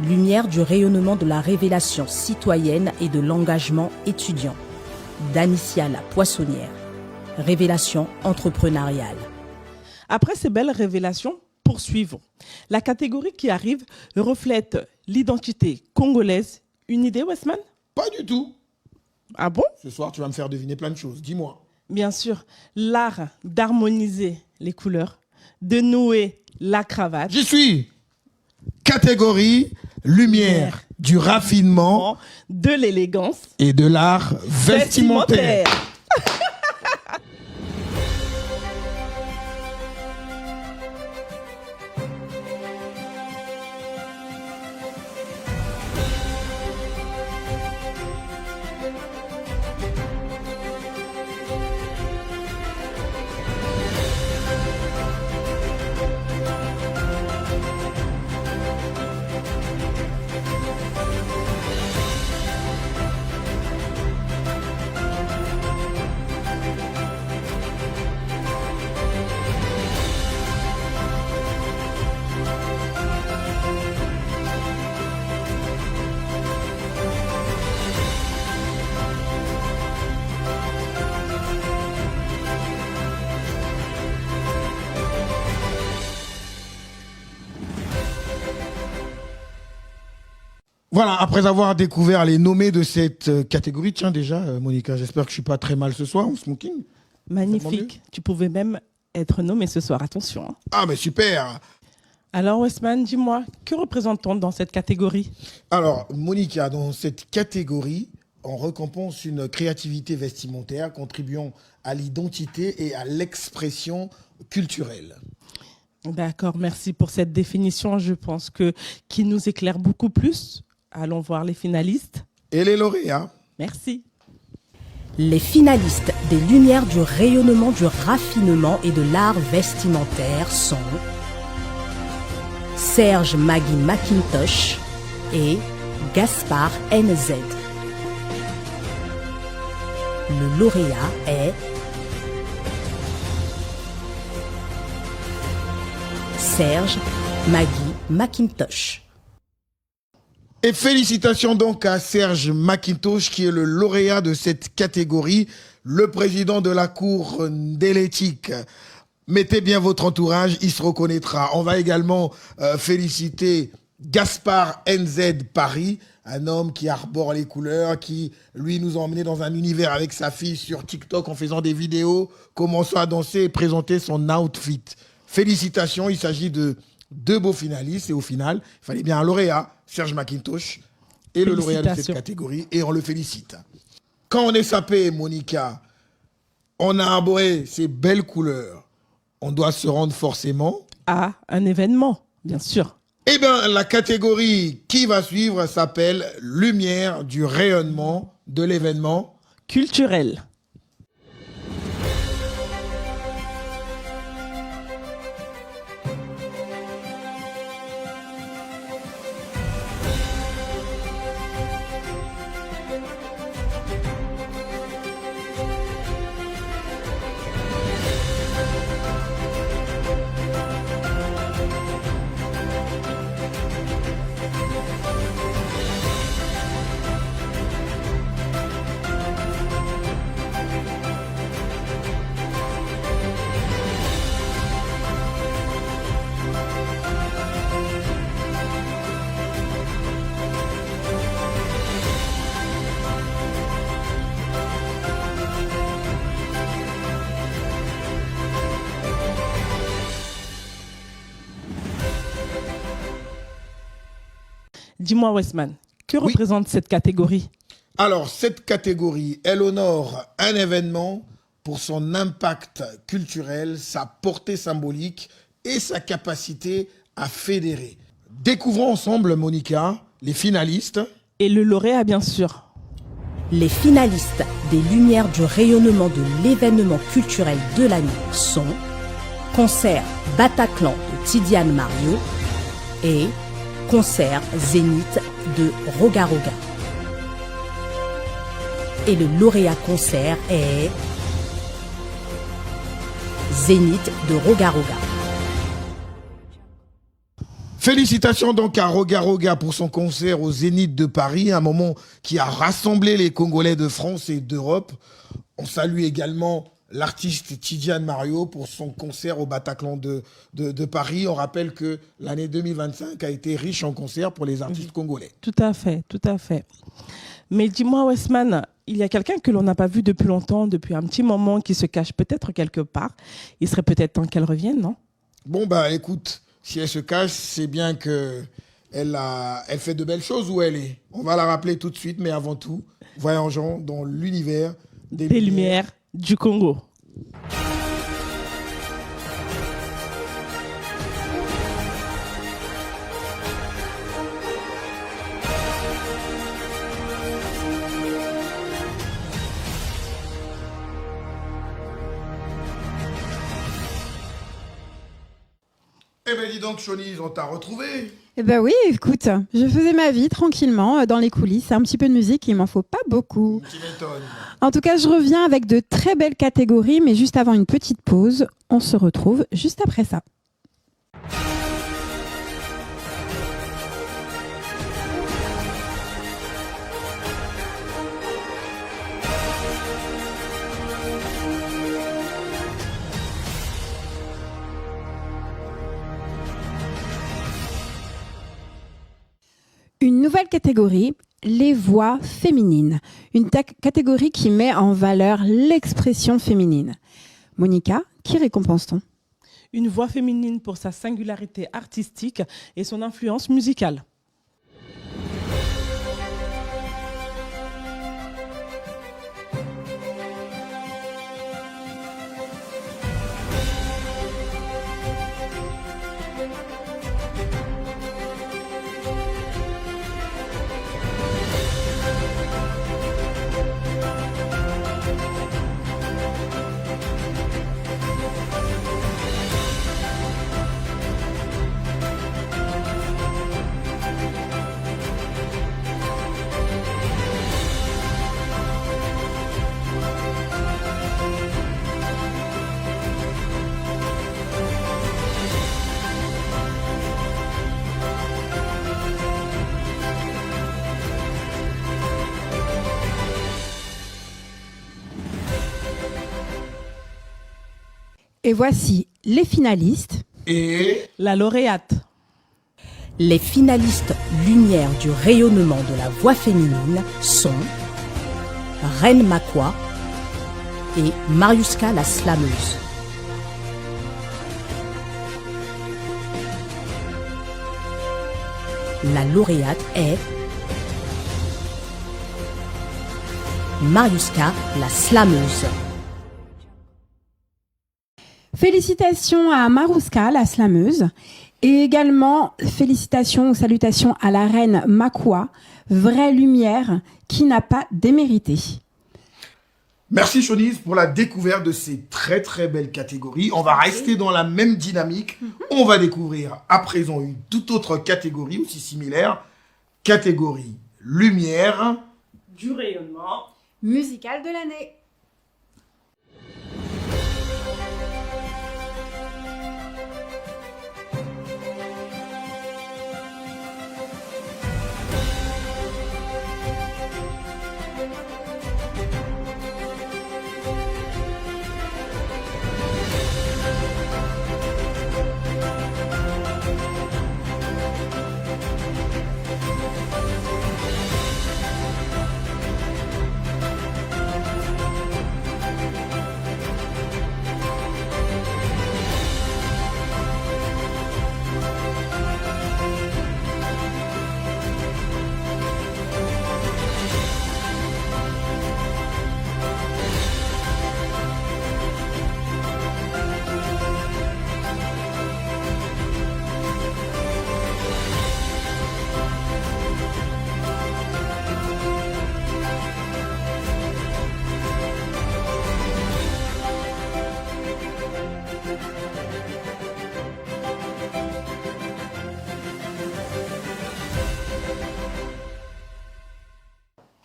lumière du rayonnement de la révélation citoyenne et de l'engagement étudiant. Danicia la poissonnière, révélation entrepreneuriale. Après ces belles révélations, poursuivons. La catégorie qui arrive reflète l'identité congolaise. Une idée, Westman? Pas du tout. Ah bon? Ce soir, tu vas me faire deviner plein de choses. Dis-moi. Bien sûr, l'art d'harmoniser les couleurs, de nouer la cravate. J'y suis. Catégorie lumière du raffinement, de l'élégance et de l'art vestimentaire. Voilà, après avoir découvert les nommés de cette catégorie, tiens déjà, Monica, j'espère que je suis pas très mal ce soir en smoking. Magnifique. Tu pouvais même être nommé ce soir, attention. Hein. Ah mais super. Alors Westman, dis-moi, que représente-t-on dans cette catégorie? Alors Monica, dans cette catégorie, on récompense une créativité vestimentaire contribuant à l'identité et à l'expression culturelle. D'accord, merci pour cette définition. Je pense que qui nous éclaire beaucoup plus. Allons voir les finalistes. Et les lauréats. Merci. Les finalistes des Lumières du rayonnement, du raffinement et de l'art vestimentaire sont Serge Magui Macintosh et Gaspard NZ. Le lauréat est Serge Magui Macintosh. Et félicitations donc à Serge Macintosh qui est le lauréat de cette catégorie, le président de la Cour d'éthique. Mettez bien votre entourage, il se reconnaîtra. On va également féliciter Gaspard NZ Paris, un homme qui arbore les couleurs, qui, lui, nous a emmenés dans un univers avec sa fille sur TikTok en faisant des vidéos, commençant à danser et présenter son outfit. Félicitations, il s'agit de 2 beaux finalistes. Et au final, il fallait bien un lauréat, Serge McIntosh, et le lauréat de cette Félicitations. catégorie. Et on le félicite. Quand on est sapé, Monica, on a arboré ces belles couleurs. On doit se rendre forcément. À un événement, bien sûr. Eh bien, la catégorie qui va suivre s'appelle Lumière du rayonnement de l'événement. Culturel. Dis-moi, Westman, que Oui. représente cette catégorie? Alors, cette catégorie, elle honore un événement pour son impact culturel, sa portée symbolique et sa capacité à fédérer. Découvrons ensemble, Monica, les finalistes. Et le lauréat, bien sûr. Les finalistes des Lumières du rayonnement de l'événement culturel de l'année sont Concert Bataclan de Tidiane Mario et Concert Zénith de Roga Roga. Et le lauréat concert est Zénith de Roga Roga. Félicitations donc à Roga Roga pour son concert au Zénith de Paris, un moment qui a rassemblé les Congolais de France et d'Europe. On salue également l'artiste Tidiane Mario pour son concert au Bataclan de Paris. On rappelle que l'année 2025 a été riche en concerts pour les artistes congolais. Tout à fait, tout à fait. Mais dis-moi, Westman, il y a quelqu'un que l'on n'a pas vu depuis longtemps, depuis un petit moment, qui se cache peut-être quelque part. Il serait peut-être temps qu'elle revienne, non? Bon, bah écoute, si elle se cache, c'est bien que elle fait de belles choses où elle est. On va la rappeler tout de suite, mais avant tout, voyageons dans l'univers Des Lumières du Congo. Eh bien, dis donc, Chonise, on t'a retrouvé. Eh ben oui, écoute, je faisais ma vie tranquillement dans les coulisses, un petit peu de musique, il m'en faut pas beaucoup. Tu m'étonnes. En tout cas, je reviens avec de très belles catégories, mais juste avant une petite pause, on se retrouve juste après ça. Une nouvelle catégorie, les voix féminines. Une catégorie qui met en valeur l'expression féminine. Monica, qui récompense-t-on? Une voix féminine pour sa singularité artistique et son influence musicale. Et voici les finalistes. Et La lauréate. Les finalistes Lumière du rayonnement de la voix féminine sont Reine Makwa et Mariuska la slameuse. La lauréate est Mariuska, la slameuse. Félicitations à Mariuska, la slameuse. Et également, félicitations ou salutations à la reine Makwa, vraie lumière qui n'a pas démérité. Merci Chonise pour la découverte de ces très très belles catégories. On va rester dans la même dynamique. On va découvrir à présent une toute autre catégorie aussi similaire. Catégorie lumière. Du rayonnement. Musical de l'année.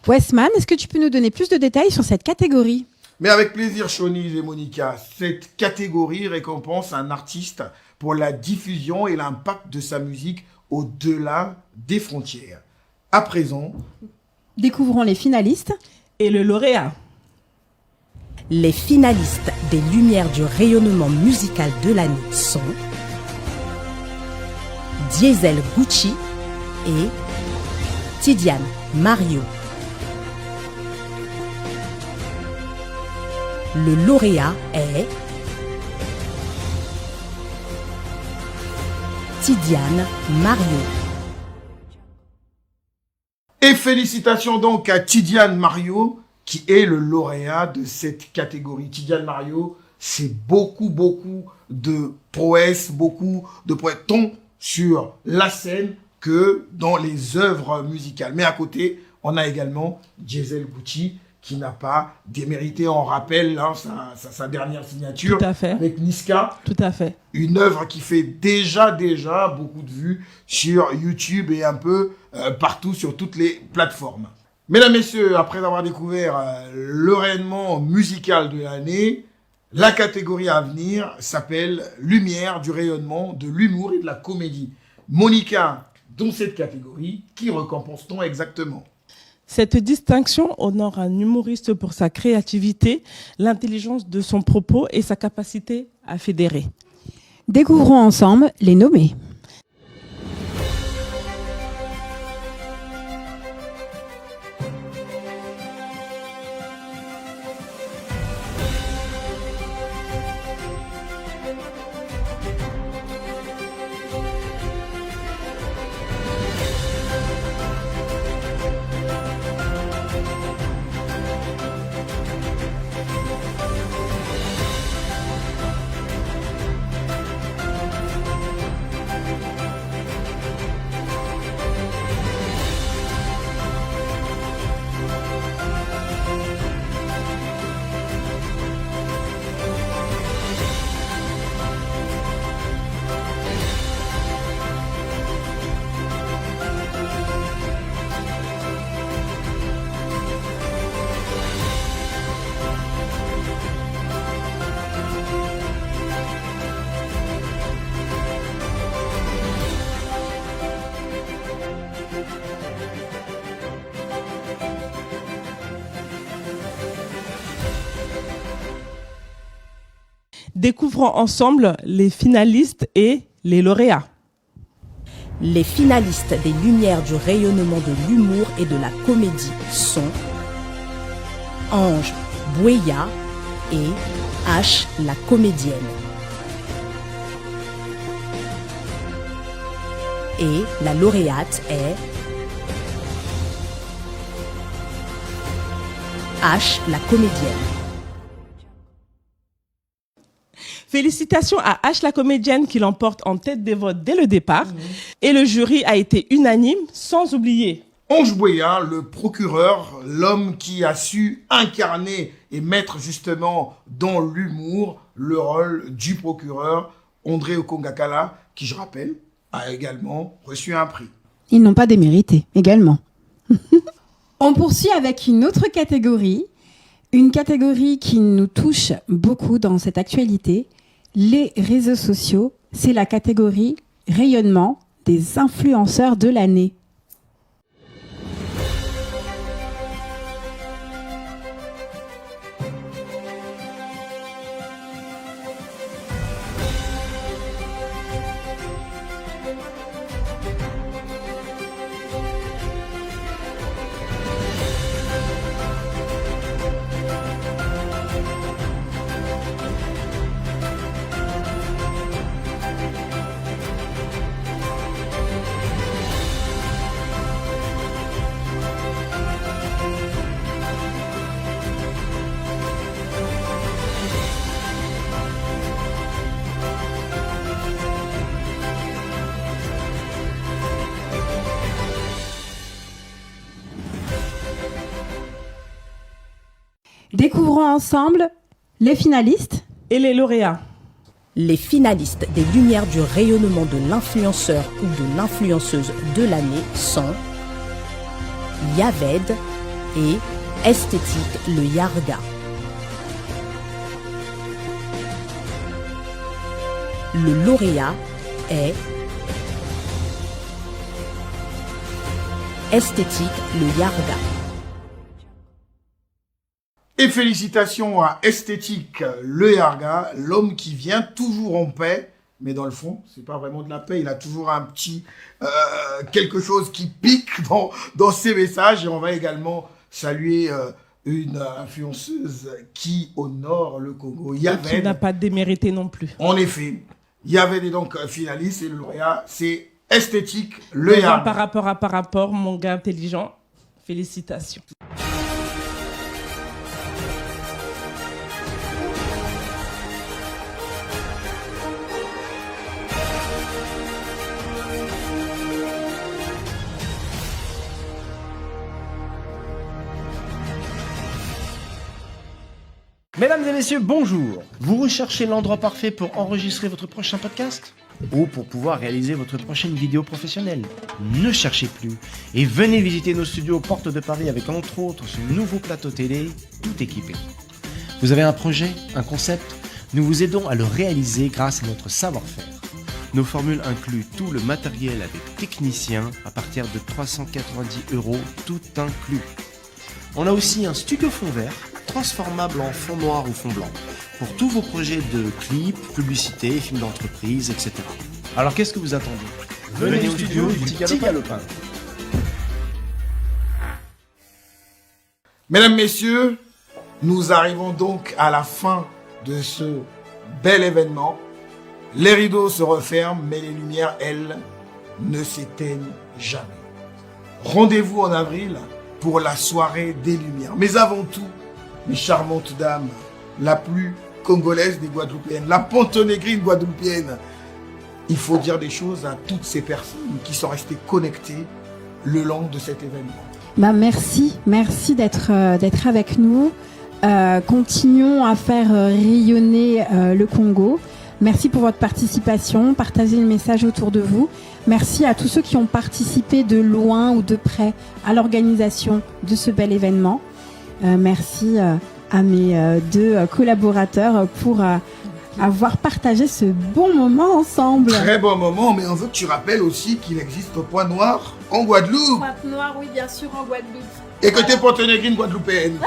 Westman, est-ce que tu peux nous donner plus de détails sur cette catégorie? Mais avec plaisir, Chonise et Monica. Cette catégorie récompense un artiste pour la diffusion et l'impact de sa musique au-delà des frontières. À présent, découvrons les finalistes et le lauréat. Les finalistes des Lumières du rayonnement musical de l'année sont Diesel Gucci et Tidiane Mario. Le lauréat est Tidiane Mario. Et félicitations donc à Tidiane Mario, qui est le lauréat de cette catégorie. Tidiane Mario, c'est beaucoup de prouesses, beaucoup de prouesses, tant sur la scène que dans les œuvres musicales. Mais à côté, on a également Diesel Gucci, qui n'a pas démérité. On rappelle sa dernière signature Tout à fait. avec Niska. Tout à fait. Une œuvre qui fait déjà beaucoup de vues sur YouTube et un peu partout sur toutes les plateformes. Mesdames, Messieurs, après avoir découvert le rayonnement musical de l'année, la catégorie à venir s'appelle Lumière du rayonnement, de l'humour et de la comédie. Monica, dans cette catégorie, qui récompense-t-on exactement ? Cette distinction honore un humoriste pour sa créativité, l'intelligence de son propos et sa capacité à fédérer. Découvrons ensemble les nommés. Découvrons ensemble les finalistes et les lauréats. Les finalistes des Lumières du rayonnement de l'humour et de la comédie sont Ange Bouéya et H la comédienne. et la lauréate est H, la comédienne. Félicitations à H, la comédienne, qui l'emporte en tête des votes dès le départ. Et le jury a été unanime, sans oublier Onge Bouya, le procureur, l'homme qui a su incarner et mettre justement dans l'humour le rôle du procureur. André Okongakala, qui, je rappelle, a également reçu un prix. Ils n'ont pas démérité, également. On poursuit avec une autre catégorie, une catégorie qui nous touche beaucoup dans cette actualité, les réseaux sociaux. C'est la catégorie rayonnement des influenceurs de l'année. Découvrons ensemble les finalistes et les lauréats. Les finalistes des Lumières du rayonnement de l'influenceur ou de l'influenceuse de l'année sont Yaved et Esthétique le Yarga. Le lauréat est Esthétique le Yarga. Et félicitations à Esthétique le Yarga, l'homme qui vient toujours en paix, mais dans le fond, c'est pas vraiment de la paix, il a toujours un petit quelque chose qui pique dans ses messages. Et on va également saluer une influenceuse qui honore le Congo, Yaved. Qui n'a pas démérité non plus. En effet, Yaved est donc finaliste et le lauréat, c'est Esthétique le Yarga. Par rapport, mon gars intelligent, félicitations. Mesdames et messieurs, bonjour. Vous recherchez l'endroit parfait pour enregistrer votre prochain podcast ou pour pouvoir réaliser votre prochaine vidéo professionnelle? Ne cherchez plus et venez visiter nos studios aux portes de Paris avec entre autres ce nouveau plateau télé tout équipé. Vous avez un projet, un concept? Nous vous aidons à le réaliser grâce à notre savoir-faire. Nos formules incluent tout le matériel avec technicien à partir de 390 € tout inclus. On a aussi un studio fond vert transformable en fond noir ou fond blanc pour tous vos projets de clips, publicités, films d'entreprise, etc. Alors qu'est-ce que vous attendez? Venez au studio du Petit Galopin. Mesdames, Messieurs, nous arrivons donc à la fin de ce bel événement. Les rideaux se referment, mais les lumières, elles, ne s'éteignent jamais. Rendez-vous en avril pour la soirée des Lumières. Mais avant tout, mes charmantes dames, la plus congolaise des Guadeloupéennes, la pontonégrine guadeloupéenne, il faut dire des choses à toutes ces personnes qui sont restées connectées le long de cet événement. Merci d'être avec nous. Continuons à faire rayonner le Congo. Merci pour votre participation. Partagez le message autour de vous. Merci à tous ceux qui ont participé de loin ou de près à l'organisation de ce bel événement. Merci à mes deux collaborateurs pour avoir partagé ce bon moment ensemble. Très bon moment, mais on veut que tu rappelles aussi qu'il existe au Point Noir en Guadeloupe. Point Noir, oui, bien sûr, en Guadeloupe. Et que t'es pontonégrine guadeloupéenne.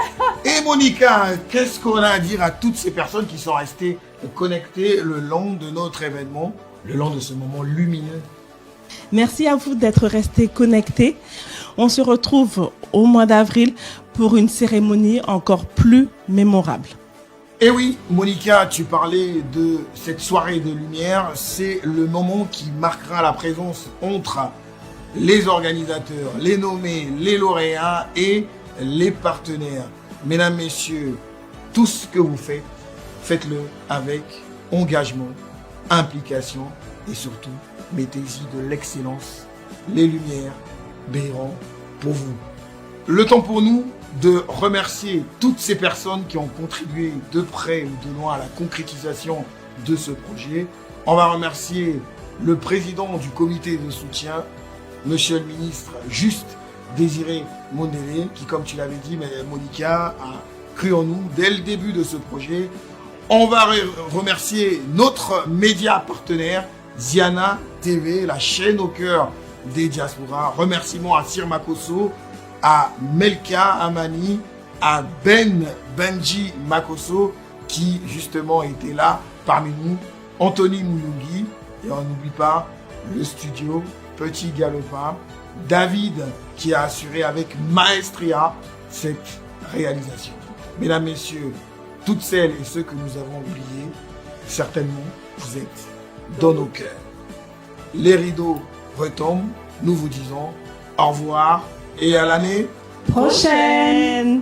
Et Monica, qu'est-ce qu'on a à dire à toutes ces personnes qui sont restées connectées le long de notre événement, le long de ce moment lumineux? Merci à vous d'être restés connectés. On se retrouve au mois d'avril pour une cérémonie encore plus mémorable. Et oui, Monica, tu parlais de cette soirée de lumière. C'est le moment qui marquera la présence entre les organisateurs, les nommés, les lauréats et les partenaires. Mesdames, messieurs, tout ce que vous faites, faites-le avec engagement, implication et surtout, mettez-y de l'excellence. Les lumières brilleront pour vous. Le temps pour nous de remercier toutes ces personnes qui ont contribué de près ou de loin à la concrétisation de ce projet. On va remercier le président du comité de soutien, monsieur le ministre Juste Désiré Mondélé, qui, comme tu l'avais dit, Monica, a cru en nous dès le début de ce projet. On va remercier notre média partenaire, Ziana TV, la chaîne au cœur des diasporas. Remerciements à Sir Makosso, à Melka Amani, à Benji Makosso, qui justement était là parmi nous, Anthony Mouyougi, et on n'oublie pas le studio Petit Galopin, David, qui a assuré avec maestria cette réalisation. Mesdames, messieurs, toutes celles et ceux que nous avons oubliés, certainement, vous êtes dans nos cœurs. Les rideaux retombent, nous vous disons au revoir et à l'année prochaine.